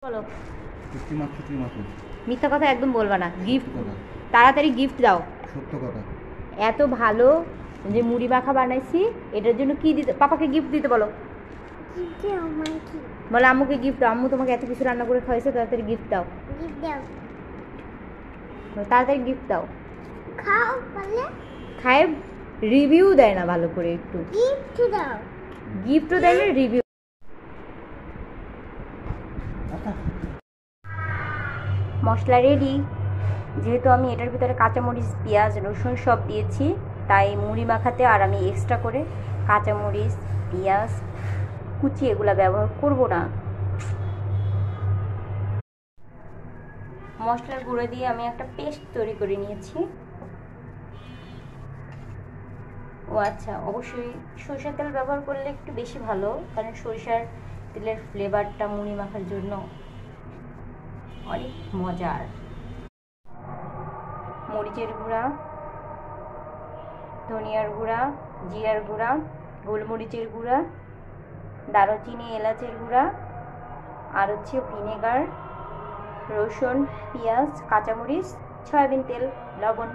বলো। সত্যি মাত্র তুই মাত্র মিথ্যা কথা একদম বলবা না। গিফট কথা, তাড়াতাড়ি গিফট দাও। সত্য কথা। এত ভালো যে মুড়ি মাখা বানাইছি, এটার জন্য কি দিতে, পাপাকে গিফট দিতে বলো। বলো আম্মুকে গিফট দাও, আম্মু তোমাকে এত কিছু রান্না করে খাওয়াইছে, তাড়াতাড়ি গিফট দাও। তাড়াতাড়ি গিফট দাও। খায় রিভিউ দেয় না ভালো করে, একটু গিফটও দেয় না, রিভিউ। মশলা রেডি। যেহেতু আমি এটার ভিতরে কাঁচামরিচ, পেঁয়াজ, রসুন সব দিয়েছি, তাই মুড়ি মাখাতে আর আমি এক্সট্রা করে কাঁচামরিচ, পেঁয়াজ কুচি এগুলো ব্যবহার করব না। মশলার গুঁড়ো দিয়ে আমি একটা পেস্ট তৈরি করে নিয়েছি। ও আচ্ছা, অবশ্যই সরিষার তেল ব্যবহার করলে একটু বেশি ভালো, কারণ সরিষার তেলের ফ্লেভারটা মুড়ি মাখার জন্য অনেক মজার। মরিচের গুঁড়া, ধনিয়ার গুঁড়া, জিরার গুঁড়া, গোলমরিচের গুঁড়া, দারুচিনি, এলাচের গুঁড়া, আর হচ্ছে ভিনেগার, রসুন, পেঁয়াজ, কাঁচামরিচ, সয়াবিন তেল, লবণ।